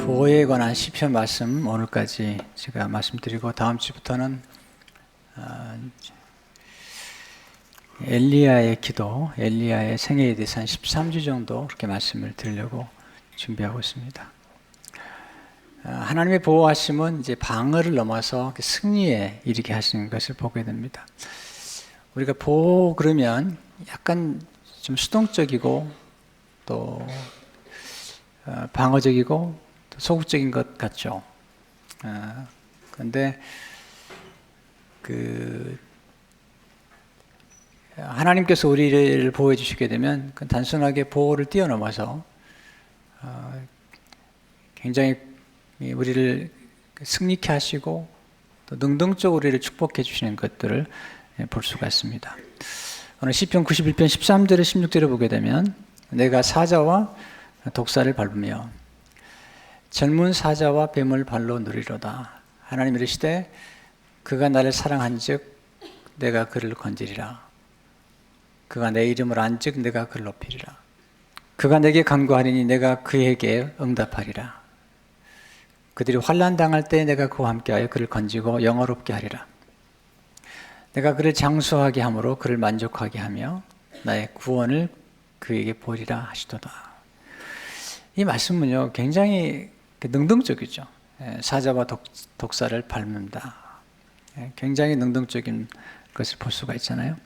보호에 관한 시편 말씀 오늘까지 제가 말씀드리고 다음 주부터는 엘리야의 기도, 엘리야의 생애에 대해서 한 13주 정도 그렇게 말씀을 드리려고 준비하고 있습니다. 하나님의 보호하심은 이제 방어를 넘어서 승리에 이르게 하시는 것을 보게 됩니다. 우리가 보호 그러면 약간 좀 수동적이고 또 방어적이고 또 소극적인 것 같죠. 그런데 하나님께서 우리를 보호해 주시게 되면 그 단순하게 보호를 뛰어넘어서 굉장히 우리를 승리케 하시고 또 능동적으로 우리를 축복해 주시는 것들을 볼 수가 있습니다. 오늘 시편 91편 13절에 16절을 보게 되면 내가 사자와 독사를 밟으며 젊은 사자와 뱀을 발로 누리로다. 하나님 이르시되 그가 나를 사랑한즉 내가 그를 건지리라. 그가 내 이름을 안즉 내가 그를 높이리라. 그가 내게 간구하리니 내가 그에게 응답하리라. 그들이 환난 당할 때 내가 그와 함께하여 그를 건지고 영화롭게 하리라. 내가 그를 장수하게 함으로 그를 만족하게 하며 나의 구원을 그에게 보리라 하시도다. 이 말씀은요 굉장히 능동적이죠. 사자와 독사를 밟는다. 굉장히 능동적인 것을 볼 수가 있잖아요.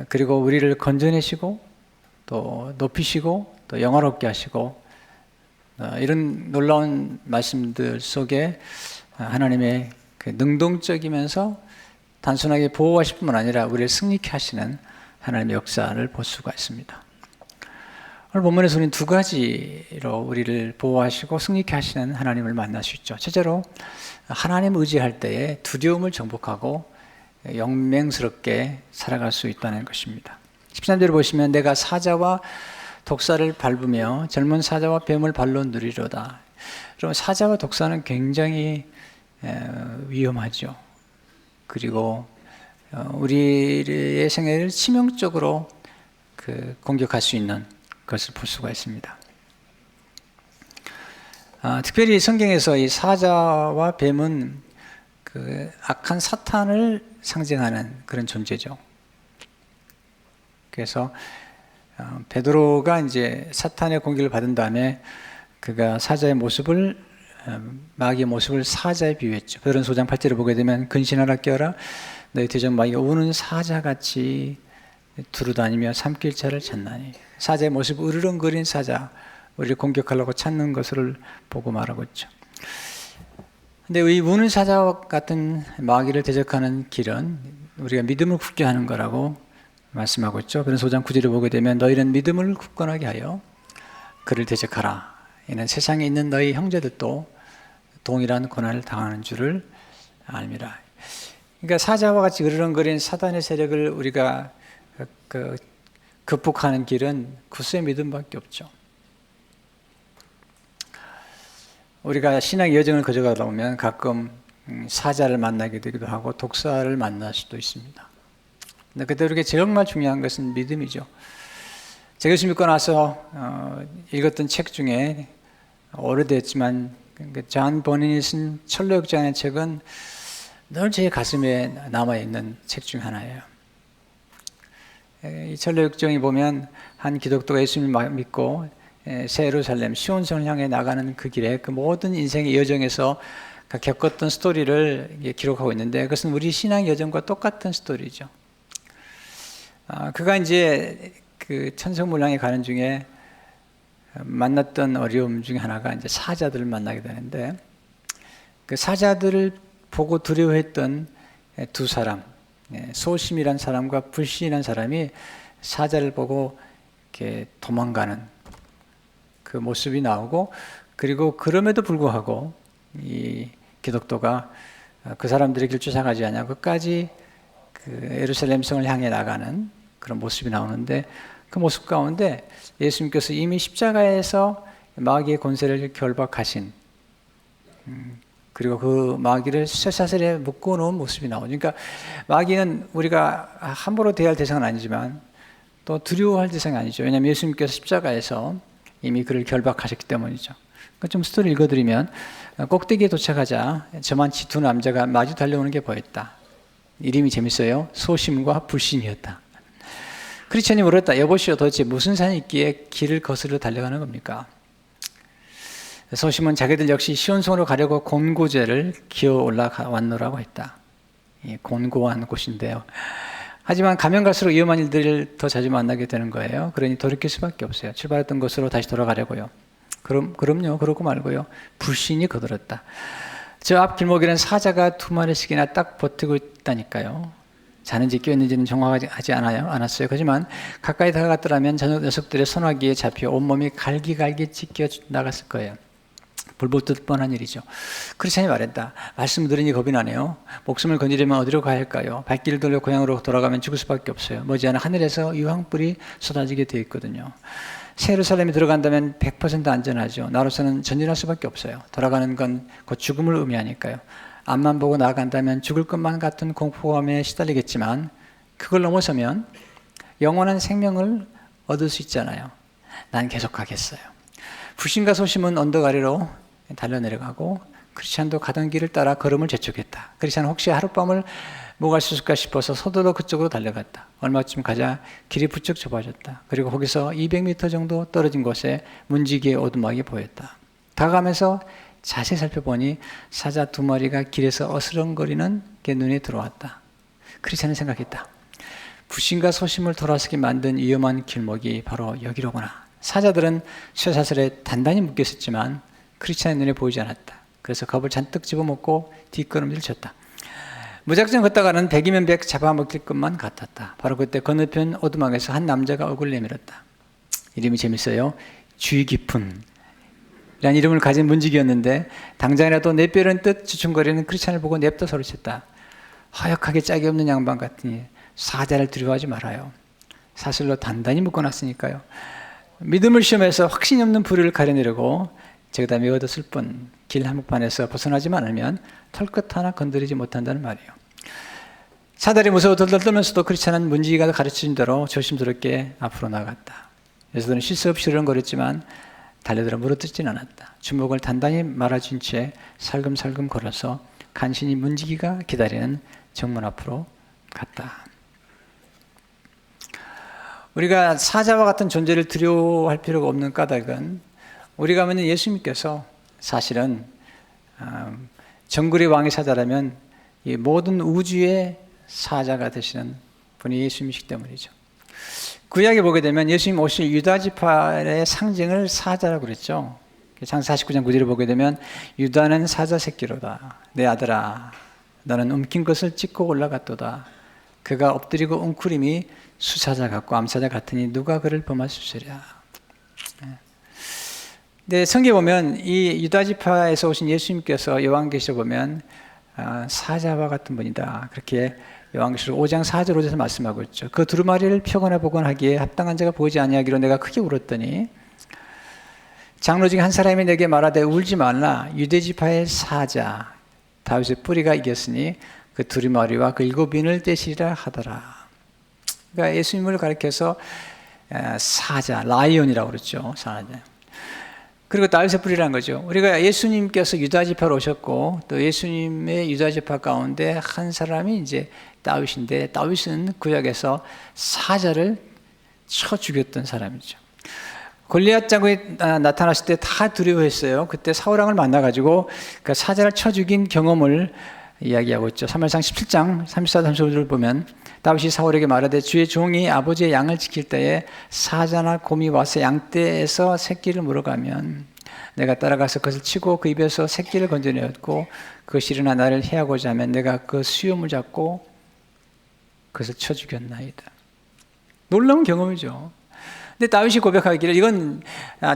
그리고 우리를 건져내시고 또 높이시고 또 영화롭게 하시고 이런 놀라운 말씀들 속에 하나님의 그 능동적이면서 단순하게 보호하실 뿐만 아니라 우리를 승리케 하시는 하나님의 역사를 볼 수가 있습니다. 오늘 본문에서 우리는 두 가지로 우리를 보호하시고 승리케 하시는 하나님을 만날 수 있죠. 첫째로 하나님 의지할 때에 두려움을 정복하고 영맹스럽게 살아갈 수 있다는 것입니다. 13절을 보시면 내가 사자와 독사를 밟으며 젊은 사자와 뱀을 발로 누리로다. 그럼 사자와 독사는 굉장히 위험하죠. 그리고 우리의 생애를 치명적으로 공격할 수 있는 것을 볼 수가 있습니다. 특별히 성경에서 이 사자와 뱀은 그 악한 사탄을 상징하는 그런 존재죠. 그래서 베드로가 이제 사탄의 공격을 받은 다음에 그가 사자의 모습을 마귀의 모습을 사자에 비유했죠. 베드로전서 5장 8절을 보게 되면 근신하라 깨어라 너희 대적 마귀가 우는 사자같이 두루다니며 삼킬자를 찾나니. 사자의 모습 으르렁거린 사자, 우리를 공격하려고 찾는 것을 보고 말하고 있죠. 근데 이 우는 사자와 같은 마귀를 대적하는 길은 우리가 믿음을 굳게 하는 거라고 말씀하고 있죠. 그래서 5장 9절을 보게 되면 너희는 믿음을 굳건하게 하여 그를 대적하라. 이는 세상에 있는 너희 형제들도 동일한 고난을 당하는 줄을 알미라. 그러니까 사자와 같이 으르렁거린 사단의 세력을 우리가 극복하는 길은 구수의 믿음밖에 없죠. 우리가 신앙의 여정을 거쳐가다 보면 가끔 사자를 만나게 되기도 하고 독사를 만날 수도 있습니다. 근데 그때 우리에게 정말 중요한 것은 믿음이죠. 제가 예수 믿고 나서 읽었던 책 중에 오래됐지만 존 버닌이 쓴 철로역정이라는 책은 늘 제 가슴에 남아있는 책 중 하나예요. 이 철로역정이 보면 한 기독교가 예수님을 믿고 새 예루살렘 시온성을 향해 나가는 그 길에 그 모든 인생의 여정에서 겪었던 스토리를 기록하고 있는데 그것은 우리 신앙 여정과 똑같은 스토리죠. 그가 이제 그 천성물 향해 가는 중에 만났던 어려움 중에 하나가 이제 사자들을 만나게 되는데 그 사자들을 보고 두려워했던 두 사람, 소심이란 사람과 불신이란 사람이 사자를 보고 이렇게 도망가는 그 모습이 나오고 그리고 그럼에도 불구하고 이 기독교가 그 사람들의 길 쫓아가지 않냐 끝까지 그 예루살렘 성을 향해 나가는 그런 모습이 나오는데 그 모습 가운데 예수님께서 이미 십자가에서 마귀의 권세를 결박하신 그리고 그 마귀를 쇠사슬에 묶어놓은 모습이 나오죠. 그러니까 마귀는 우리가 함부로 대할 대상은 아니지만 또 두려워할 대상이 아니죠. 왜냐하면 예수님께서 십자가에서 이미 그를 결박하셨기 때문이죠. 좀 스토리 읽어드리면 꼭대기에 도착하자 저만치 두 남자가 마주 달려오는 게 보였다. 이름이 재밌어요. 소심과 불신이었다. 크리스천이 물었다. 여보시오, 도대체 무슨 산이 있기에 길을 거스르러 달려가는 겁니까? 소심은 자기들 역시 시온성으로 가려고 곤고제를 기어 올라왔노라고 했다. 곤고한 곳인데요. 하지만 가면 갈수록 위험한 일들을 더 자주 만나게 되는 거예요. 그러니 돌이킬 수밖에 없어요. 출발했던 곳으로 다시 돌아가려고요. 그럼요. 그러고 말고요. 불신이 거들었다. 저 앞 길목에는 사자가 2마리씩이나 딱 버티고 있다니까요. 자는지 깨었는지는 정확하지 않았어요. 하지만 가까이 다가갔더라면 저 녀석들의 소나기에 잡혀 온몸이 갈기갈기 찢겨 나갔을 거예요. 불붙을 뻔한 일이죠. 크리스천이 말했다. 말씀을 들으니 겁이 나네요. 목숨을 건지려면 어디로 가야 할까요? 발길을 돌려 고향으로 돌아가면 죽을 수밖에 없어요. 머지않아 하늘에서 유황불이 쏟아지게 되어 있거든요. 새 예루살렘에 들어간다면 100% 안전하죠. 나로서는 전진할 수밖에 없어요. 돌아가는 건 곧 죽음을 의미하니까요. 앞만 보고 나아간다면 죽을 것만 같은 공포감에 시달리겠지만 그걸 넘어서면 영원한 생명을 얻을 수 있잖아요. 난 계속 가겠어요. 불신과 소심은 언덕 아래로 달려내려가고 크리스찬도 가던 길을 따라 걸음을 재촉했다. 크리스찬은 혹시 하룻밤을 뭐 갈 수 있을까 싶어서 서둘러 그쪽으로 달려갔다. 얼마쯤 가자 길이 부쩍 좁아졌다. 그리고 거기서 200m 정도 떨어진 곳에 문지기의 오두막이 보였다. 다가가면서 자세히 살펴보니 사자 2마리가 길에서 어스렁거리는 게 눈에 들어왔다. 크리스찬은 생각했다. 불신과 소심을 돌아서게 만든 위험한 길목이 바로 여기로구나. 사자들은 쇠사슬에 단단히 묶였었지만 크리스찬의 눈에 보이지 않았다. 그래서 겁을 잔뜩 집어먹고 뒷걸음질 쳤다. 무작정 걷다가는 100이면 100 잡아먹힐 것만 같았다. 바로 그때 건너편 오두막에서 한 남자가 얼굴을 내밀었다. 이름이 재밌어요. 주의 깊은 이란 이름을 가진 문지기였는데 당장이라도 내 뼈는 뜻 주춤거리는 크리스찬을 보고 냅다 소리쳤다. 허약하게 짝이 없는 양반 같으니 사자를 두려워하지 말아요. 사슬로 단단히 묶어놨으니까요. 믿음을 시험해서 확신이 없는 불의를 가려내려고 저기다 메어뒀을 뿐 길 한복판에서 벗어나지만 않으면 털끝 하나 건드리지 못한다는 말이에요. 사다리 무서워 덜덜 떨면서도 크리스찬은 문지기가 가르쳐준 대로 조심스럽게 앞으로 나갔다. 녀석들은 쉴 새 없이 으렁거렸지만 달려들어 물어뜯지는 않았다. 주먹을 단단히 말아준 채 살금살금 걸어서 간신히 문지기가 기다리는 정문 앞으로 갔다. 우리가 사자와 같은 존재를 두려워할 필요가 없는 까닭은 우리가 믿는 예수님께서 사실은 정글의 왕의 사자라면 이 모든 우주의 사자가 되시는 분이 예수님이시기 때문이죠. 구약에 보게 되면 예수님 오실 유다지파의 상징을 사자라고 그랬죠. 창세기 49장 9절을 보게 되면 유다는 사자 새끼로다. 내 아들아 너는 움킨 것을 찢고 올라갔도다. 그가 엎드리고 웅크림이 수사자 같고 암사자 같으니 누가 그를 범할 수 있으랴. 근데 성경에 보면 이 유다지파에서 오신 예수님께서 요한계시록 보면 사자와 같은 분이다. 그렇게 요한계시록 5장 4절 5절에서 말씀하고 있죠. 그 두루마리를 펴거나 보거나 하기에 합당한 자가 보이지 아니하기로 내가 크게 울었더니 장로 중에 한 사람이 내게 말하되 울지 말라. 유대지파의 사자 다윗의 뿌리가 이겼으니 그 두루마리와 그 7인을 떼시리라 하더라. 그러니까 예수님을 가리켜서 사자, 라이온이라고 그랬죠. 사자. 그리고 다윗의 뿌리라는 거죠. 우리가 예수님께서 유다지파로 오셨고 또 예수님의 유다지파 가운데 한 사람이 이제 다윗인데 다윗은 구약에서 사자를 쳐 죽였던 사람이죠. 골리앗 장군이 나타났을 때 다 두려워했어요. 그때 사울왕을 만나가지고 그 사자를 쳐 죽인 경험을 이야기하고 있죠. 사무엘상 17장 34, 35절을 보면 다윗이 사울에게 말하되 주의 종이 아버지의 양을 지킬 때에 사자나 곰이 와서 양떼에서 새끼를 물어가면 내가 따라가서 그것을 치고 그 입에서 새끼를 건져내었고 그것이 일어나 나를 해하고자 하면 내가 그 수염을 잡고 그것을 쳐 죽였나이다. 놀라운 경험이죠. 근데 다윗이 고백하기를 이건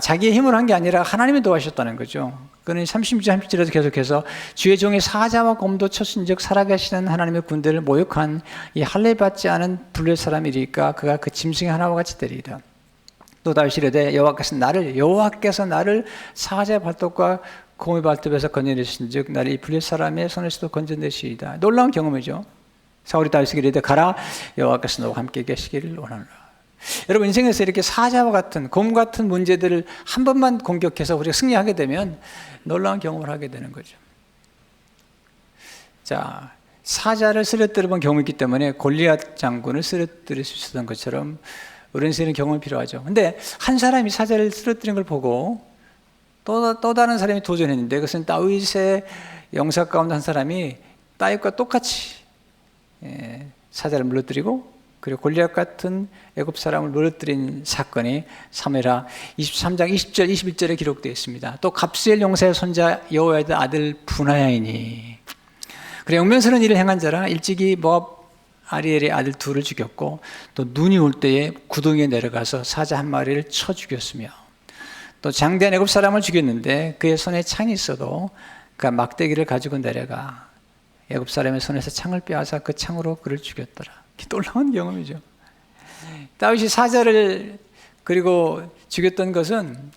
자기의 힘으로 한 게 아니라 하나님이 도와주셨다는 거죠. 그는 36절 37절에서 계속해서 주의 종의 사자와 곰도 쳤은즉 살아계시는 하나님의 군대를 모욕한 이 할례받지 않은 블레 사람이리까 그가 그 짐승의 하나와 같이 되리이다. 또 다윗이 이르되 여호와께서 나를 사자의 발톱과 곰의 발톱에서 건져내신즉 나를 이 블레 사람의 손에서도 건져내시리이다. 놀라운 경험이죠. 사울이 다윗에게 이르되 가라 여호와께서 너와 함께 계시기를 원하노라. 여러분 인생에서 이렇게 사자와 같은 곰 같은 문제들을 한 번만 공격해서 우리가 승리하게 되면 놀라운 경험을 하게 되는 거죠. 자, 사자를 쓰러뜨려 본 경험이 있기 때문에 골리앗 장군을 쓰러뜨릴 수 있었던 것처럼 우리 인생에는 경험이 필요하죠. 근데 한 사람이 사자를 쓰러뜨린 걸 보고 또 다른 사람이 도전했는데, 그것은 다윗의 영사 가운데 한 사람이 다윗과 똑같이 사자를 물러뜨리고 그리고 골리앗 같은 애굽 사람을 무너뜨린 사건이 사무엘하 23장 20절 21절에 기록되어 있습니다. 또 갑스엘 용사의 손자 여호야다 아들 분하야이니 그래 영면스러운 일을 행한 자라 일찍이 모압 아리엘의 아들 둘을 죽였고 또 눈이 올 때에 구덩이에 내려가서 사자 한 마리를 쳐 죽였으며 또 장대한 애굽 사람을 죽였는데 그의 손에 창이 있어도 그 막대기를 가지고 내려가 애굽 사람의 손에서 창을 빼앗아 그 창으로 그를 죽였더라. 놀라운 경험이죠. 다윗이 사자를 그리고 죽였던 것은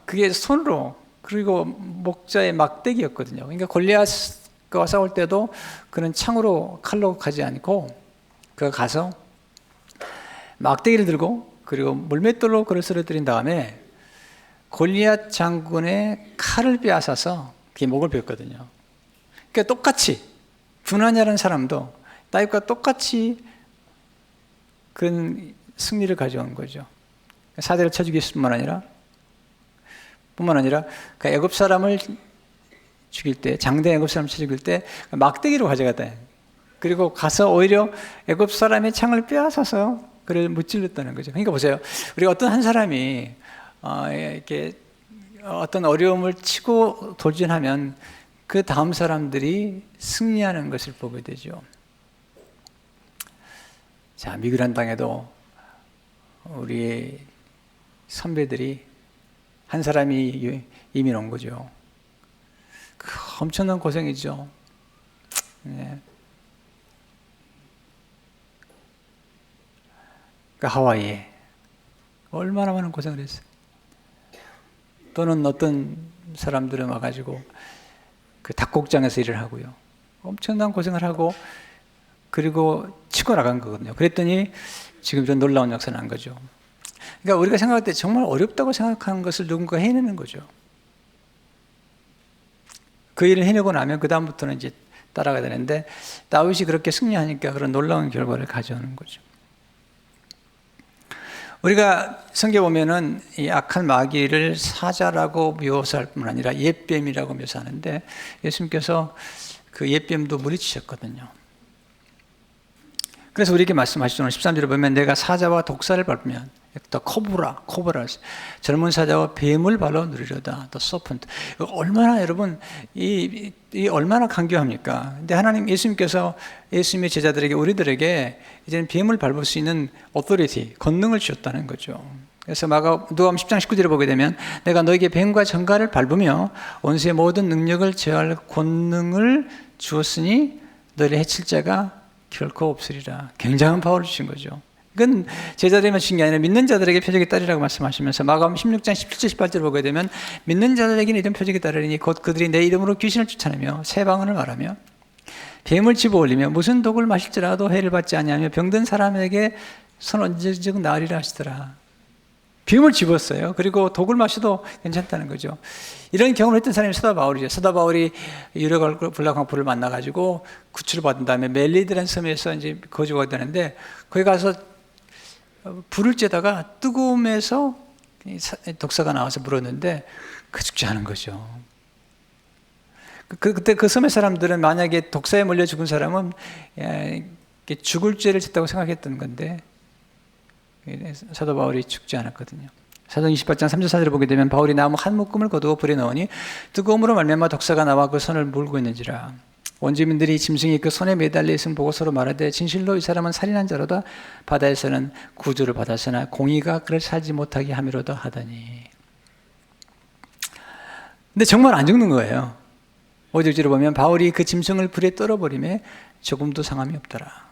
그게 손으로 그리고 목자의 막대기였거든요. 그러니까 골리앗과 싸울 때도 그는 창으로 칼로 가지 않고 그가 가서 막대기를 들고 그리고 물맷돌로 그를 쓰러뜨린 다음에 골리앗 장군의 칼을 빼앗아서 그게 목을 베었거든요. 그러니까 똑같이 분하냐라는 사람도 다윗과 똑같이 그런 승리를 가져온 거죠. 사자를 쳐 죽였을 뿐만 아니라 그 애굽 사람을 죽일 때, 장대 애굽 사람을 쳐 죽일 때 막대기로 가져갔다. 그리고 가서 오히려 애굽 사람의 창을 빼앗아서 그를 무찔렀다는 거죠. 그러니까 보세요. 우리가 어떤 한 사람이 이렇게 어떤 어려움을 치고 돌진하면 그 다음 사람들이 승리하는 것을 보게 되죠. 자, 미그란 땅에도 우리 선배들이 한 사람이 이민 온 거죠. 엄청난 고생이죠. 네. 그 하와이에 얼마나 많은 고생을 했어요. 또는 어떤 사람들은 와가지고 그 닭곡장에서 일을 하고요. 엄청난 고생을 하고 그리고 치고 나간 거거든요. 그랬더니 지금 이런 놀라운 역사는 난 거죠. 그러니까 우리가 생각할 때 정말 어렵다고 생각하는 것을 누군가 해내는 거죠. 그 일을 해내고 나면 그 다음부터는 이제 따라가야 되는데 다윗이 그렇게 승리하니까 그런 놀라운 결과를 가져오는 거죠. 우리가 성경에 보면은 이 악한 마귀를 사자라고 묘사할 뿐만 아니라 옛뱀이라고 묘사하는데 예수님께서 그 옛뱀도 물리치셨거든요. 그래서 우리에게 말씀하시죠. 13절에 보면 내가 사자와 독사를 밟으면 또 코브라 젊은 사자와 뱀을 발로 누리려다. 또 서펀트. 얼마나 여러분 이 얼마나 강교합니까? 근데 하나님 예수님께서 예수님의 제자들에게 우리들에게 이제는 뱀을 밟을 수 있는 오토리티 권능을 주셨다는 거죠. 그래서 누가복음 10장 19절에 보게 되면 내가 너에게 뱀과 정갈을 밟으며 원수의 모든 능력을 제어할 권능을 주었으니 너를 해칠 자가 결코 없으리라. 굉장한 파워를 주신 거죠. 이건 제자들에게만 주신 게 아니라 믿는 자들에게 표적이 따르라고 말씀하시면서 마가복음 16장 17절 18절 보게 되면 믿는 자들에게는 이런 표적이 따르리니 곧 그들이 내 이름으로 귀신을 쫓아내며 새 방언을 말하며 뱀을 집어올리며 무슨 독을 마실지라도 해를 받지 아니하며 병든 사람에게 손 얹어즉 나으리라 하시더라. 뱀을 집었어요. 그리고 독을 마셔도 괜찮다는 거죠. 이런 경험을 했던 사람이 사도 바울이죠. 사도 바울이 유력 불락황포를 만나가지고 구출을 받은 다음에 멜리드라는 섬에서 이제 거주가 되는데 거기 가서 불을 쬐다가 뜨거움에서 독사가 나와서 물었는데 그 죽지 않은 거죠. 그때 그 섬의 사람들은 만약에 독사에 몰려 죽은 사람은 죽을 죄를 짓다고 생각했던 건데 사도 바울이 죽지 않았거든요. 사도행 28장 3절 4절을 보게 되면 바울이 나무 한 묶음을 거두어 불에 넣으니 뜨거움으로 말미암아 독사가 나와 그 손을 물고 있는지라. 원주민들이 짐승이 그 손에 매달려 있음 보고 서로 말하되 진실로 이 사람은 살인한 자로다. 바다에서는 구주를 받았으나 공의가 그를 살지 못하게 함이로다 하더니. 근데 정말 안 죽는 거예요. 5절을 보면 바울이 그 짐승을 불에 떨어버리매 조금도 상함이 없더라.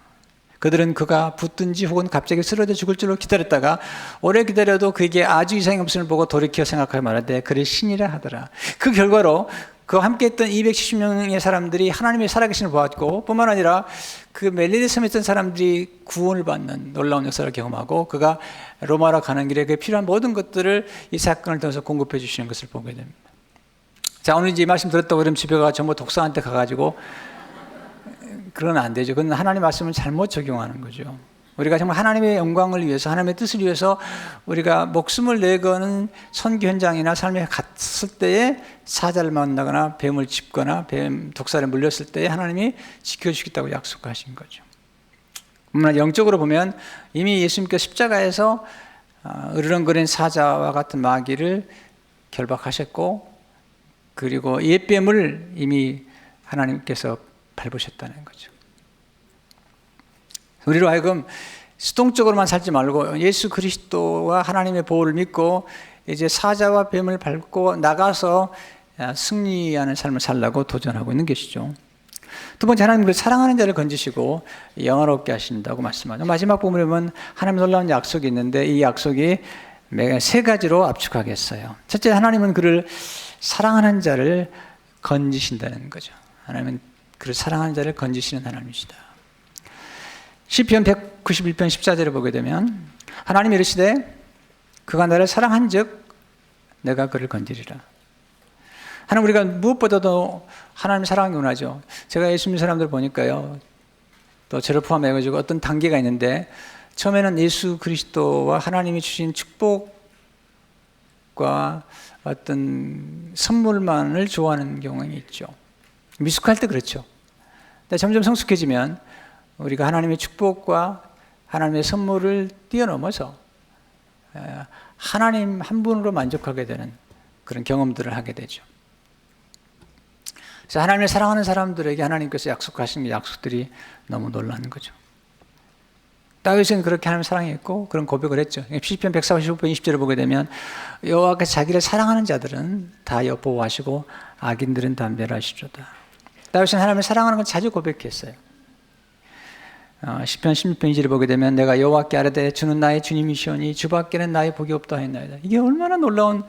그들은 그가 붙든지 혹은 갑자기 쓰러져 죽을 줄로 기다렸다가 오래 기다려도 그에게 아주 이상이 없음을 보고 돌이켜 생각하여 말하되 그를 신이라 하더라. 그 결과로 그와 함께 했던 270명의 사람들이 하나님의 살아계심을 보았고, 뿐만 아니라 그 멜리데 섬에 있던 사람들이 구원을 받는 놀라운 역사를 경험하고, 그가 로마로 가는 길에 그에 필요한 모든 것들을 이 사건을 통해서 공급해 주시는 것을 보게 됩니다. 자, 오늘 이제 이 말씀 들었다고 그러면 집에 가 전부 독사한테 가가지고, 그건 안 되죠. 그건 하나님의 말씀을 잘못 적용하는 거죠. 우리가 정말 하나님의 영광을 위해서, 하나님의 뜻을 위해서 우리가 목숨을 내거는 선교 현장이나 삶에 갔을 때에 사자를 만나거나 뱀을 짚거나 독사에 물렸을 때에 하나님이 지켜주겠다고 약속하신 거죠. 영적으로 보면 이미 예수님께서 십자가에서 으르렁거리는 사자와 같은 마귀를 결박하셨고, 그리고 옛뱀을 이미 하나님께서 밟으셨다는 거죠. 우리로 하여금 수동적으로만 살지 말고 예수 그리스도와 하나님의 보호를 믿고 이제 사자와 뱀을 밟고 나가서 승리하는 삶을 살라고 도전하고 있는 것이죠. 두 번째, 하나님을 사랑하는 자를 건지시고 영화롭게 하신다고 말씀하죠. 마지막 부분에 보면 하나님 놀라운 약속이 있는데, 이 약속이 세 가지로 압축하겠어요. 첫째, 하나님은 그를 사랑하는 자를 건지신다는 거죠. 하나님은 그를 사랑하는 자를 건지시는 하나님이시다. 시편 191편 14절을 보게 되면 하나님이 이르시되 그가 나를 사랑한즉 내가 그를 건지리라. 하나님, 우리가 무엇보다도 하나님 사랑이 원하죠. 제가 예수 믿는 사람들 보니까요, 또 저를 포함해가지고 어떤 단계가 있는데, 처음에는 예수 그리스도와 하나님이 주신 축복과 어떤 선물만을 좋아하는 경향이 있죠. 미숙할 때 그렇죠. 근데 점점 성숙해지면 우리가 하나님의 축복과 하나님의 선물을 뛰어넘어서 하나님 한 분으로 만족하게 되는 그런 경험들을 하게 되죠. 그래서 하나님을 사랑하는 사람들에게 하나님께서 약속하신 약속들이 너무 놀라는 거죠. 다윗은 그렇게 하나님을 사랑했고 그런 고백을 했죠. 시편 145편 20절을 보게 되면 여호와께서 자기를 사랑하는 자들은 다 여보호하시고 악인들은 다 멸하시리로다. 다윗은 하나님을 사랑하는 걸 자주 고백했어요. 시편 16편 2절을 보게 되면 내가 여호와께 아뢰되 주는 나의 주님이시오니 주밖에는 나의 복이 없다 했나이다. 이게 얼마나 놀라운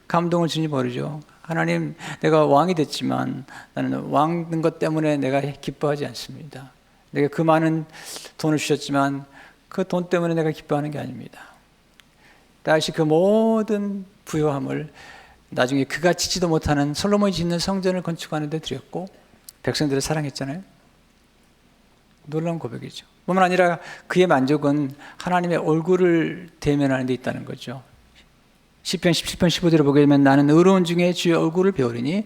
감동을 주는지 모르죠. 하나님, 내가 왕이 됐지만 나는 왕 된 것 때문에 내가 기뻐하지 않습니다. 내가 그 많은 돈을 주셨지만 그 돈 때문에 내가 기뻐하는 게 아닙니다. 다시 그 모든 부요함을 나중에 그가 짓지도 못하는 솔로몬이 짓는 성전을 건축하는 데 드렸고 백성들을 사랑했잖아요. 놀라운 고백이죠. 뿐만 아니라 그의 만족은 하나님의 얼굴을 대면하는 데 있다는 거죠. 시편 17편 15절을 보게 되면 나는 의로운 중에 주의 얼굴을 배우리니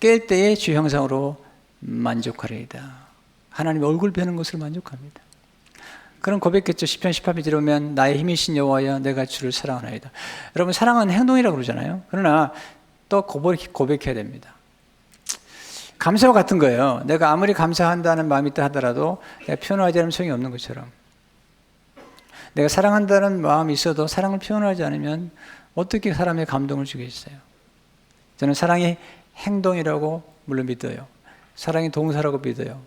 깰 때에 주의 형상으로 만족하리이다. 하나님의 얼굴 배우는 것을 만족합니다. 그런 고백했죠. 시편 18편에 보면 나의 힘이신 여호와여 내가 주를 사랑하나이다. 여러분, 사랑은 행동이라고 그러잖아요. 그러나 또 고백해야 됩니다. 감사와 같은 거예요. 내가 아무리 감사한다는 마음이 있다 하더라도 내가 표현하지 않으면 소용이 없는 것처럼, 내가 사랑한다는 마음이 있어도 사랑을 표현하지 않으면 어떻게 사람의 감동을 주겠어요? 저는 사랑이 행동이라고 물론 믿어요. 사랑이 동사라고 믿어요.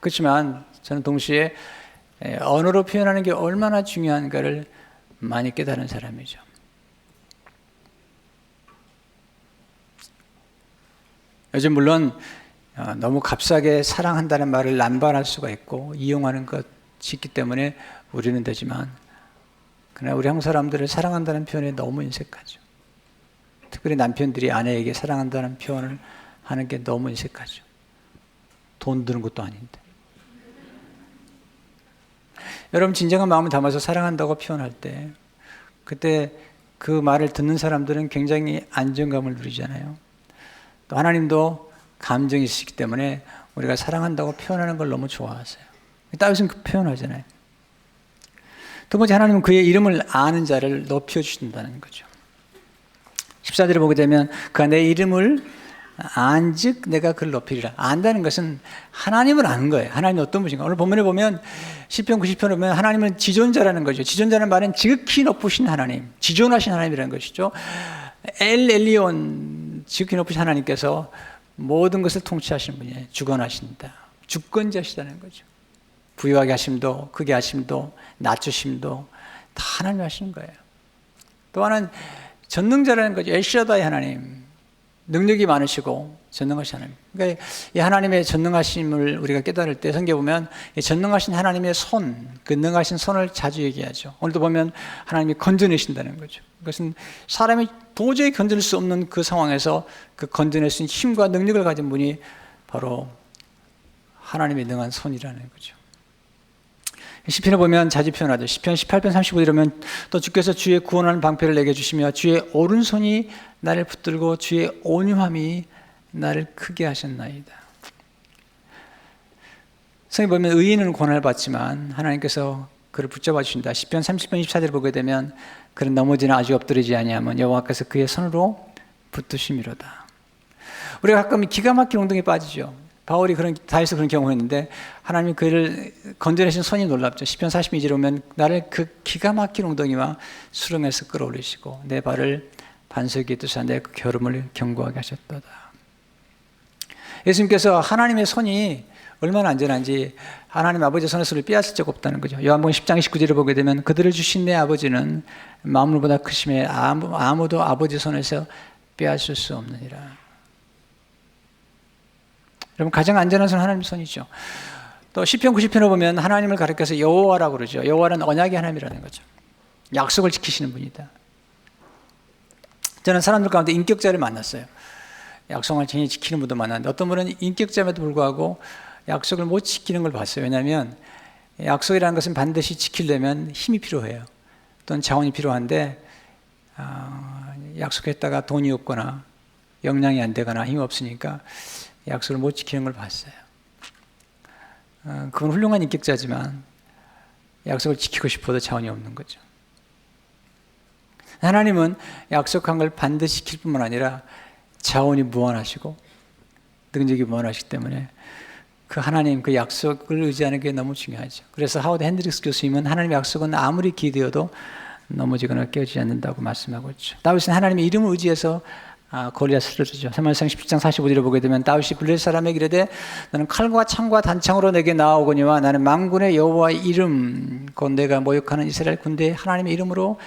그렇지만 저는 동시에 언어로 표현하는 게 얼마나 중요한가를 많이 깨달은 사람이죠. 요즘 물론 너무 값싸게 사랑한다는 말을 남발할 수가 있고 이용하는 것이 있기 때문에 우리는 되지만, 그러나 우리 한국 사람들을 사랑한다는 표현에 너무 인색하죠. 특별히 남편들이 아내에게 사랑한다는 표현을 하는 게 너무 인색하죠. 돈 드는 것도 아닌데. 여러분, 진정한 마음을 담아서 사랑한다고 표현할 때 그때 그 말을 듣는 사람들은 굉장히 안정감을 누리잖아요. 또 하나님도 감정이 있으시기 때문에 우리가 사랑한다고 표현하는 걸 너무 좋아하세요. 다윗은 그 표현하잖아요. 두 번째, 하나님은 그의 이름을 아는 자를 높여주신다는 거죠. 14절을 보게 되면 그가 내 이름을 안즉 내가 그를 높이리라. 안다는 것은 하나님을 아는 거예요. 하나님이 어떤 분인가. 오늘 본문에 보면 시편 90편에 보면 하나님은 지존자라는 거죠. 지존자는 말은 지극히 높으신 하나님, 지존하신 하나님이라는 것이죠. 엘 엘리온, 지극히 높으신 하나님께서 모든 것을 통치하시는 분이에요. 주권하신다. 주권자시다는 거죠. 부유하게 하심도 크게 하심도 낮추심도 다 하나님이 하시는 거예요. 또 하나는 전능자라는 거죠. 엘샤다이 하나님, 능력이 많으시고 전능하신 하나님. 그러니까 이 하나님의 전능하심을 우리가 깨달을 때 성경에 보면 이 전능하신 하나님의 손, 그 능하신 손을 자주 얘기하죠. 오늘도 보면 하나님이 건져내신다는 거죠. 그것은 사람이 도저히 건질 수 없는 그 상황에서 그 건져낼 수 있는 힘과 능력을 가진 분이 바로 하나님의 능한 손이라는 거죠. 시편에 보면 자주 표현하죠. 시편 18편 35절 이러면 또 주께서 주의 구원하는 방패를 내게 주시며 주의 오른손이 나를 붙들고 주의 온유함이 나를 크게 하셨나이다. 성경에 보면 의인은 고난을 받지만 하나님께서 그를 붙잡아 주신다. 시편 30편 24절을 보게 되면 그는 넘어지나 아직 엎드리지 아니하면 여호와께서 그의 손으로 붙드심이로다. 우리가 가끔 기가 막힌 웅덩이에 빠지죠. 바울이 다윗이 그런 경험했는데 하나님이 그를 건져내신 손이 놀랍죠. 시편 42절에 보면 나를 그 기가 막힌 웅덩이와 수렁에서 끌어올리시고 내 발을 반석 위에 두사 내 걸음을 견고하게 하셨도다. 예수님께서 하나님의 손이 얼마나 안전한지 하나님 아버지의 손에서 빼앗을 적 없다는 거죠. 요한복음 10장 19절을 보게 되면 그들을 주신 내 아버지는 만물보다 크심에 아무도 아버지 손에서 빼앗을 수 없느니라. 여러분, 가장 안전한 손은 하나님의 손이죠. 또 시편 90편을 보면 하나님을 가리켜서 여호와라고 그러죠. 여호와는 언약의 하나님이라는 거죠. 약속을 지키시는 분이다. 저는 사람들 가운데 인격자를 만났어요. 약속을 전혀 지키는 분도 만났는데 어떤 분은 인격자임에도 불구하고 약속을 못 지키는 걸 봤어요. 왜냐하면 약속이라는 것은 반드시 지키려면 힘이 필요해요. 또는 자원이 필요한데 약속했다가 돈이 없거나 역량이 안 되거나 힘이 없으니까 약속을 못 지키는 걸 봤어요. 그건 훌륭한 인격자지만 약속을 지키고 싶어도 자원이 없는 거죠. 하나님은 약속한 걸 반드시 지킬 뿐만 아니라 자원이 무한하시고 능력이 무한하시기 때문에 그 하나님 그 약속을 의지하는 게 너무 중요하죠. 그래서 하워드 핸드릭스 교수님은 하나님의 약속은 아무리 기대어도 넘어지거나 깨어지지 않는다고 말씀하고 있죠. 다윗은 하나님의 이름을 의지해서 골리앗을 쓰러지죠. 사무엘상 17장 45절을 보게 되면 다윗이 블레셋 사람에게 이르되 너는 칼과 창과 단창으로 내게 나아오거니와 나는 만군의 여호와의 이름 곧 내가 모욕하는 이스라엘 군대의 하나님의 이름으로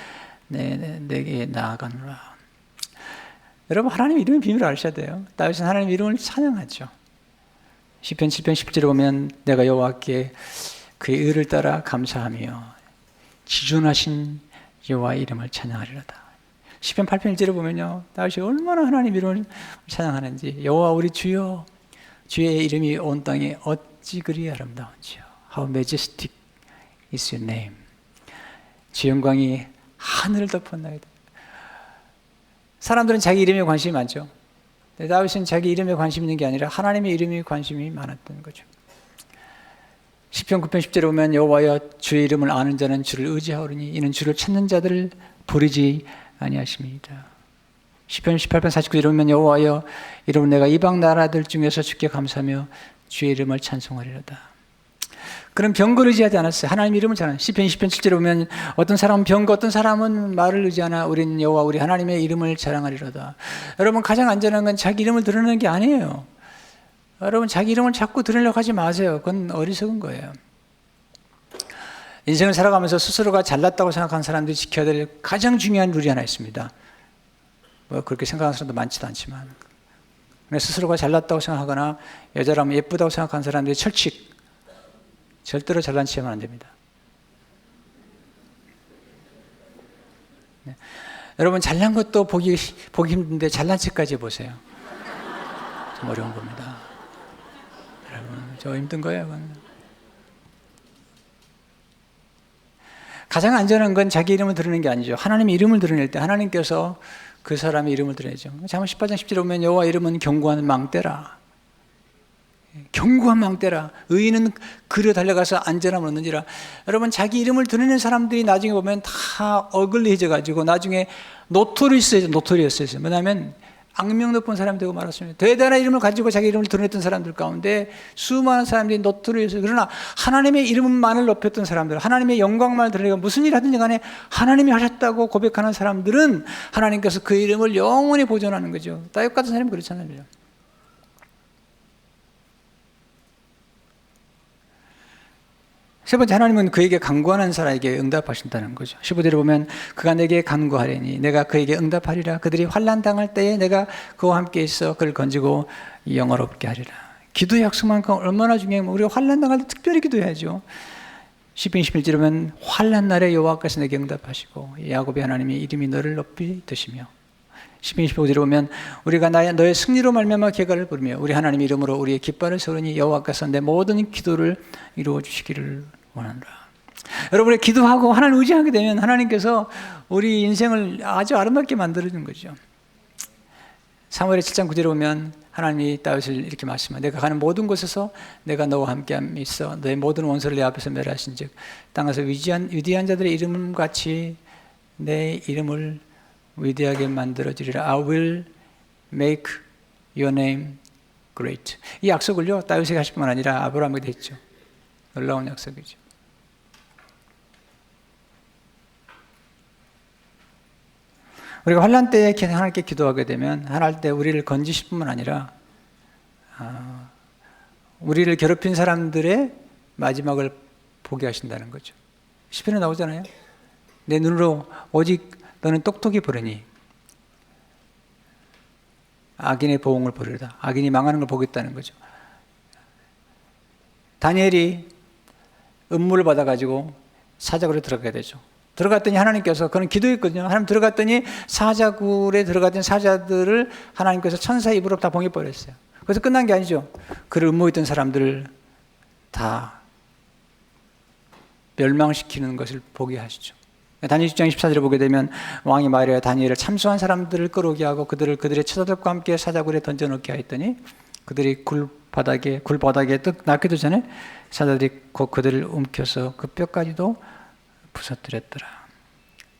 내게 나아가노라. 여러분, 하나님의 이름의 비밀을 아셔야 돼요. 다윗은 하나님의 이름을 찬양하죠. 시편 7편 10절에 보면 내가 여호와께 그의 의를 따라 감사하며 지존하신 여호와의 이름을 찬양하리로다. 시편 8편 1절에 보면요, 다윗이 얼마나 하나님 이름을 찬양하는지. 여호와 우리 주여, 주의 이름이 온 땅에 어찌 그리 아름다운지요. How majestic is your name. 주 영광이 하늘을 덮었나이다. 사람들은 자기 이름에 관심이 많죠. 다윗은 자기 이름에 관심 있는 게 아니라 하나님의 이름에 관심이 많았던 거죠. 시편 9편 10절에 보면 여호와여 주의 이름을 아는 자는 주를 의지하오리니 이는 주를 찾는 자들을 버리지 아니하십니다. 시편 18편 49절에 보면 여호와여 이름은 내가 이방 나라들 중에서 주께 감사하며 주의 이름을 찬송하리로다. 그런 병거를 의지하지 않았어요. 하나님 이름을 찬양. 시편 20편 7절에 보면 어떤 사람은 병거, 어떤 사람은 말을 의지하나 우리는 여호와 우리 하나님의 이름을 자랑하리로다. 여러분, 가장 안전한 건 자기 이름을 드러내는 게 아니에요. 여러분, 자기 이름을 자꾸 드러내려고 하지 마세요. 그건 어리석은 거예요. 인생을 살아가면서 스스로가 잘났다고 생각하는 사람들이 지켜야 될 가장 중요한 룰이 하나 있습니다. 뭐 그렇게 생각하는 사람도 많지도 않지만 스스로가 잘났다고 생각하거나 여자라면 예쁘다고 생각하는 사람들이 철칙, 절대로 잘난 체하면 안 됩니다. 네. 여러분, 잘난 것도 보기 힘든데 잘난 척까지 보세요. 좀 어려운 겁니다. 여러분, 저 힘든 거예요. 그건. 가장 안전한 건 자기 이름을 드러내는 게 아니죠. 하나님의 이름을 드러낼 때 하나님께서 그 사람의 이름을 드러내죠. 잠언 18장 10절에 보면 여호와 이름은 견고한 망대라. 견고한 망대라. 의인은 그려 달려가서 안전함을 얻는지라. 여러분, 자기 이름을 드러내는 사람들이 나중에 보면 다 어글리해져 가지고 나중에 노토리였어요. 뭐냐면 악명 높은 사람이 되고 말았습니다. 대단한 이름을 가지고 자기 이름을 드러냈던 사람들 가운데 수많은 사람들이 노토리였어요. 그러나 하나님의 이름만을 높였던 사람들, 하나님의 영광만을 드러내고 무슨 일 하든지 간에 하나님이 하셨다고 고백하는 사람들은 하나님께서 그 이름을 영원히 보존하는 거죠. 다윗 같은 사람이 그렇잖아요. 세 번째, 하나님은 그에게 간구하는 사람에게 응답하신다는 거죠. 15절에 보면 그가 내게 간구하려니 내가 그에게 응답하리라. 그들이 환난 당할 때에 내가 그와 함께 있어 그를 건지고 영화롭게 하리라. 기도 약속만큼 얼마나 중요하면 우리가 환난 당할 때 특별히 기도해야죠. 시편 21절에 보면 환난 날에 여호와께서 내게 응답하시고 야곱의 하나님의 이름이 너를 높이 드시며, 시편 25절에 보면 우리가 너의 승리로 말미암아 개가를 부르며 우리 하나님 이름으로 우리의 깃발을 세우니 여호와께서 내 모든 기도를 이루어 주시기를 원하노라. 여러분의 기도하고 하나님을 의지하게 되면 하나님께서 우리 인생을 아주 아름답게 만들어주는 거죠. 사무엘의 7장 9절에 보면 하나님이 다윗을 이렇게 말씀합니다. 내가 가는 모든 곳에서 내가 너와 함께함이 있어 너의 모든 원수를 내 앞에서 멸하신즉 땅에서 위대한 자들의 이름 같이 내 이름을 위대하게 만들어주리라. I will make your name great. 이 약속을요 다윗에게 하실 뿐만 아니라 아브라함에게 했죠. 놀라운 약속이죠. 우리가 환난 때에 하나님께 기도하게 되면 하나님 때 우리를 건지실 뿐만 아니라 우리를 괴롭힌 사람들의 마지막을 보게 하신다는 거죠. 시편에 나오잖아요. 내 눈으로 오직 너는 똑똑히 보려니 악인의 보응을 보리로다. 악인이 망하는 걸 보겠다는 거죠. 다니엘이 음모를 받아가지고 사자굴에 들어가게 되죠. 들어갔더니 하나님께서, 그는 기도했거든요. 하나님 들어갔더니 사자굴에 들어갔던 사자들을 하나님께서 천사 입으로 다 봉해버렸어요. 그래서 끝난 게 아니죠. 그를 음모했던 사람들을 다 멸망시키는 것을 보게 하시죠. 다니엘 10장 14절에 보게 되면 왕이 말하여 다니엘을 참수한 사람들을 끌어오게 하고 그들의 처자들과 함께 사자굴에 던져놓게 하였더니 그들이 굴바닥에 떡 낳기도 전에 사자들이 곧 그들을 움켜서 그 뼈까지도 부서뜨렸더라.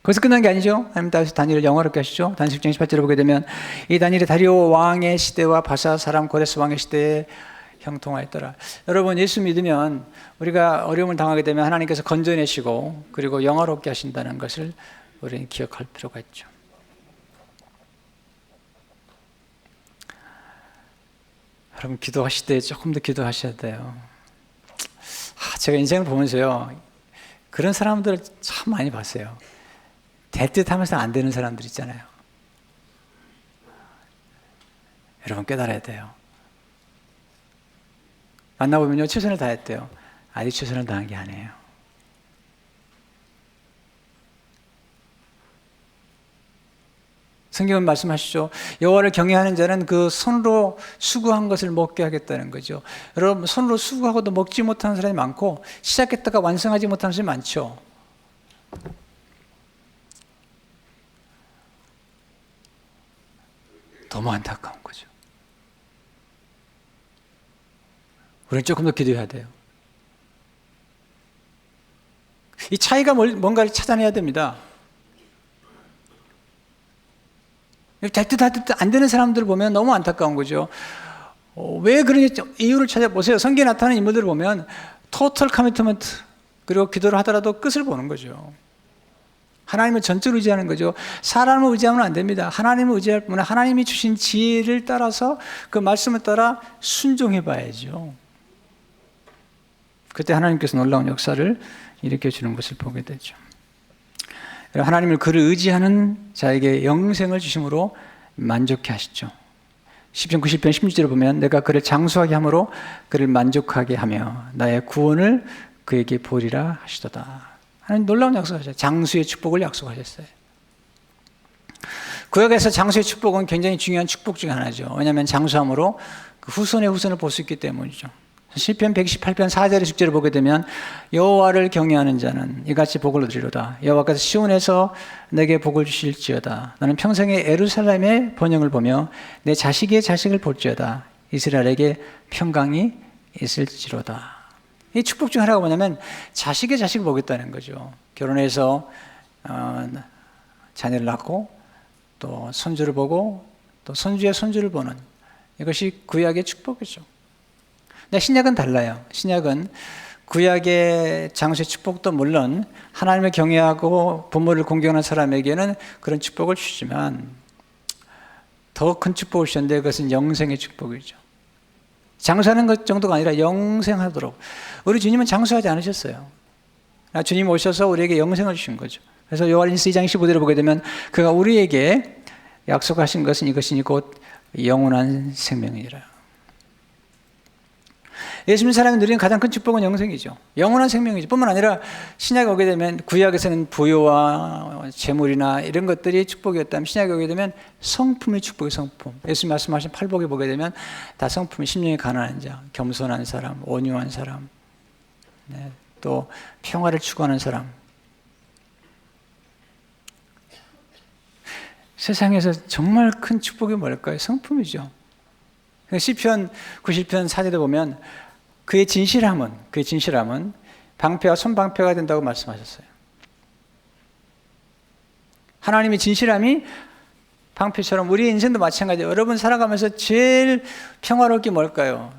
거기서 끝난 게 아니죠. 하나님 다니엘을 영화롭게 하시죠. 다니엘 10장 18절에 보게 되면 이 다니엘이 다리오 왕의 시대와 바사 사람 고레스 왕의 시대에 형통하였더라. 여러분, 예수 믿으면 우리가 어려움을 당하게 되면 하나님께서 건져내시고 그리고 영화롭게 하신다는 것을 우리는 기억할 필요가 있죠. 여러분, 기도하실 때 조금 더 기도하셔야 돼요. 제가 인생을 보면서요, 그런 사람들을 참 많이 봤어요. 될 듯 하면서 안 되는 사람들 있잖아요. 여러분, 깨달아야 돼요. 만나보면요, 최선을 다했대요. 아직 최선을 다한 게 아니에요. 성경은 말씀하시죠. 여호와를 경외하는 자는 그 손으로 수고한 것을 먹게 하겠다는 거죠. 여러분, 손으로 수고하고도 먹지 못하는 사람이 많고 시작했다가 완성하지 못하는 사람이 많죠. 너무 안타까운 거죠. 우리는 조금 더 기도해야 돼요. 이 차이가 뭔가를 찾아내야 됩니다. 될 듯 안 되는 사람들을 보면 너무 안타까운 거죠. 왜 그런지 이유를 찾아보세요. 성경에 나타나는 인물들을 보면 토탈 커미트먼트, 그리고 기도를 하더라도 끝을 보는 거죠. 하나님을 전적으로 의지하는 거죠. 사람을 의지하면 안 됩니다. 하나님을 의지할 뿐만 아니라 하나님이 주신 지혜를 따라서 그 말씀을 따라 순종해 봐야죠. 그때 하나님께서 놀라운 역사를 일으켜주는 것을 보게 되죠. 하나님을 그를 의지하는 자에게 영생을 주심으로 만족해 하시죠. 시편 90편 16절에 보면 내가 그를 장수하게 함으로 그를 만족하게 하며 나의 구원을 그에게 보리라 하시도다. 하나님 놀라운 약속하셨어요. 장수의 축복을 약속하셨어요. 구약에서 장수의 축복은 굉장히 중요한 축복 중 하나죠. 왜냐하면 장수함으로 그 후손의 후손을 볼 수 있기 때문이죠. 시편 118편 4절에 6절을 보게 되면 여호와를 경외하는 자는 이같이 복을 얻으리로다. 여호와께서 시온에서 내게 복을 주실지어다. 나는 평생에 예루살렘의 번영을 보며 내 자식의 자식을 볼지어다. 이스라엘에게 평강이 있을지로다. 이 축복 중 하나가 뭐냐면 자식의 자식을 보겠다는 거죠. 결혼해서 자녀를 낳고 또 손주를 보고 또 손주의 손주를 보는 이것이 구약의 축복이죠. 근데 신약은 달라요. 신약은 구약의 장수의 축복도 물론 하나님을 경외하고 부모를 공경하는 사람에게는 그런 축복을 주지만 더 큰 축복을 주셨는데 그것은 영생의 축복이죠. 장수하는 것 정도가 아니라 영생하도록. 우리 주님은 장수하지 않으셨어요. 주님 오셔서 우리에게 영생을 주신 거죠. 그래서 요한일서 2장 15절을 보게 되면 그가 우리에게 약속하신 것은 이것이니 곧 영원한 생명이라. 예수 믿는 사람이 누리는 가장 큰 축복은 영생이죠. 영원한 생명이죠. 뿐만 아니라 신약에 오게 되면, 구약에서는 부여와 재물이나 이런 것들이 축복이었다면 신약에 오게 되면 성품이 축복이 성품. 예수님 말씀하신 팔복에 보게 되면 다 성품이, 심령이 가난한 자, 겸손한 사람, 온유한 사람, 또 평화를 추구하는 사람. 세상에서 정말 큰 축복이 뭘까요? 성품이죠. 시편 90편 4절에 보면 그의 진실함은 방패와 손방패가 된다고 말씀하셨어요. 하나님의 진실함이 방패처럼 우리 인생도 마찬가지예요. 여러분 살아가면서 제일 평화롭게 뭘까요?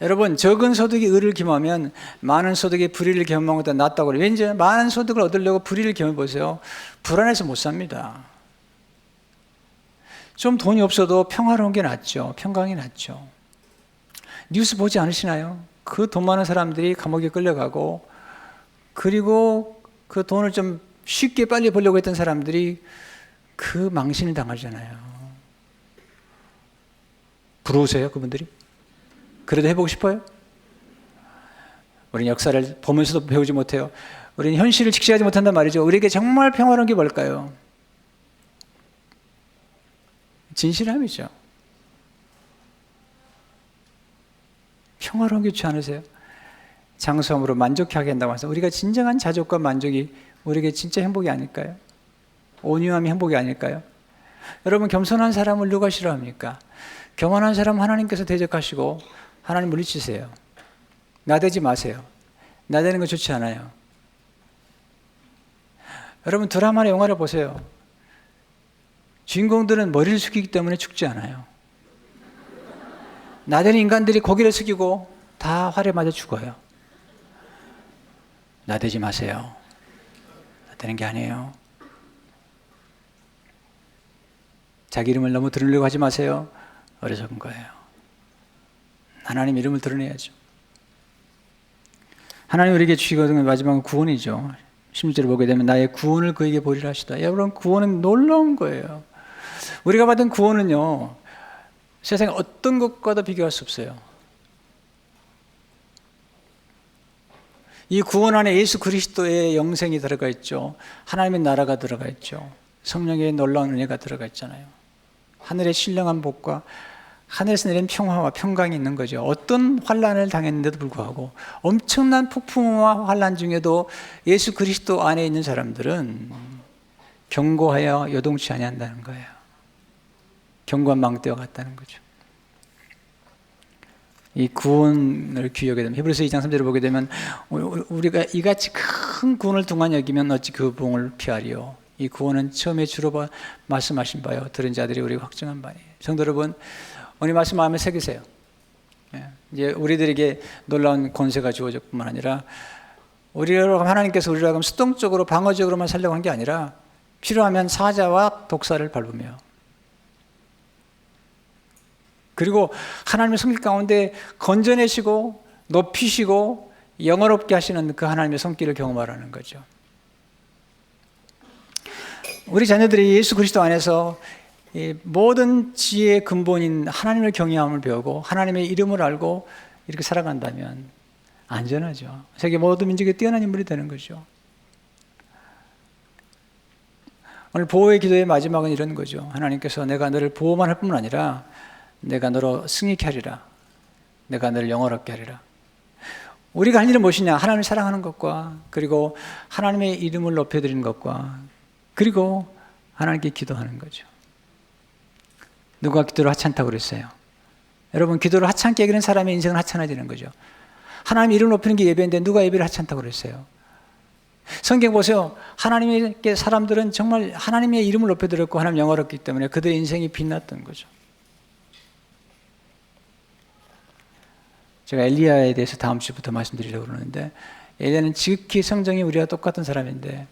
여러분, 적은 소득이 의를 겸하면 많은 소득이 불의를 겸하는 것보다 낫다고 그래요. 왠지 많은 소득을 얻으려고 불의를 겸해보세요. 불안해서 못 삽니다. 좀 돈이 없어도 평화로운 게 낫죠. 평강이 낫죠. 뉴스 보지 않으시나요? 그 돈 많은 사람들이 감옥에 끌려가고, 그리고 그 돈을 좀 쉽게 빨리 벌려고 했던 사람들이 그 망신을 당하잖아요. 부러우세요, 그분들이? 그래도 해보고 싶어요? 우리는 역사를 보면서도 배우지 못해요. 우리는 현실을 직시하지 못한단 말이죠. 우리에게 정말 평화로운 게 뭘까요? 진실함이죠. 평화로운 게 좋지 않으세요? 장수함으로 만족하게 한다고 해서 우리가 진정한 자족과 만족이 우리에게 진짜 행복이 아닐까요? 온유함이 행복이 아닐까요? 여러분, 겸손한 사람을 누가 싫어합니까? 교만한 사람 하나님께서 대적하시고 하나님 물리치세요. 나대지 마세요. 나대는 거 좋지 않아요. 여러분, 드라마나 영화를 보세요. 주인공들은 머리를 숙이기 때문에 죽지 않아요. 나대는 인간들이 고개를 숙이고 다 활에 맞아 죽어요. 나대지 마세요. 나대는 게 아니에요. 자기 이름을 너무 드러내려고 하지 마세요. 어리석은 거예요. 하나님 이름을 드러내야죠. 하나님 우리에게 주시거든요. 마지막은 구원이죠. 16절을 보게 되면 나의 구원을 그에게 보리라 하시다. 여러분, 구원은 놀라운 거예요. 우리가 받은 구원은요, 세상에 어떤 것과도 비교할 수 없어요. 이 구원 안에 예수 그리스도의 영생이 들어가 있죠. 하나님의 나라가 들어가 있죠. 성령의 놀라운 은혜가 들어가 있잖아요. 하늘의 신령한 복과 하늘에서 내린 평화와 평강이 있는 거죠. 어떤 환난을 당했는데도 불구하고 엄청난 폭풍과 환난 중에도 예수 그리스도 안에 있는 사람들은 견고하여 요동치 아니한다는 거예요. 견고한 망대와 같다는 거죠. 이 구원을 귀하게 되면 히브리서 2장 3절을 보게 되면 우리가 이같이 큰 구원을 동안 여기면 어찌 그 봉을 피하리요. 이 구원은 처음에 주로 말씀하신 바요. 들은 자들이 우리가 확증한 바예요. 성도 여러분, 오늘 말씀 마음에 새기세요. 이제 우리들에게 놀라운 권세가 주어질 뿐만 아니라 하나님께서 우리를 하여금 수동적으로 방어적으로만 살려고 한 게 아니라 필요하면 사자와 독사를 밟으며, 그리고 하나님의 성길 가운데 건져내시고 높이시고 영화롭게 하시는 그 하나님의 손길을 경험하라는 거죠. 우리 자녀들이 예수 그리스도 안에서 모든 지혜의 근본인 하나님을 경외함을 배우고 하나님의 이름을 알고 이렇게 살아간다면 안전하죠. 세계 모든 민족에 뛰어난 인물이 되는 거죠. 오늘 보호의 기도의 마지막은 이런 거죠. 하나님께서 내가 너를 보호만 할 뿐만 아니라 내가 너로 승리케 하리라. 내가 너를 영화롭게 하리라. 우리가 할 일은 무엇이냐? 하나님을 사랑하는 것과, 그리고 하나님의 이름을 높여드리는 것과, 그리고 하나님께 기도하는 거죠. 누가 기도를 하찮다고 그랬어요? 여러분, 기도를 하찮게 여기는 사람의 인생은 하찮아지는 거죠. 하나님 이름을 높이는 게 예배인데 누가 예배를 하찮다고 그랬어요? 성경 보세요. 하나님께 사람들은 정말 하나님의 이름을 높여드렸고 하나님 영화롭기 때문에 그들의 인생이 빛났던 거죠. 제가 엘리야에 대해서 다음 주부터 말씀드리려고 그러는데, 엘리야는 지극히 성정이 우리와 똑같은 사람인데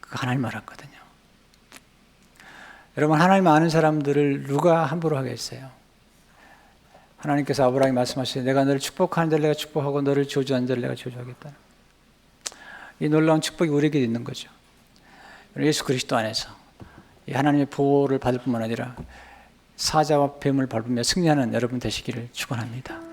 하나님 알았거든요. 여러분, 하나님 아는 사람들을 누가 함부로 하겠어요? 하나님께서 아브라함에게 말씀하시되 내가 너를 축복하는 자를 내가 축복하고 너를 저주하는 자를 내가 저주하겠다. 이 놀라운 축복이 우리에게 있는 거죠. 예수 그리스도 안에서 이 하나님의 보호를 받을 뿐만 아니라 사자와 뱀을 밟으며 승리하는 여러분 되시기를 축원합니다.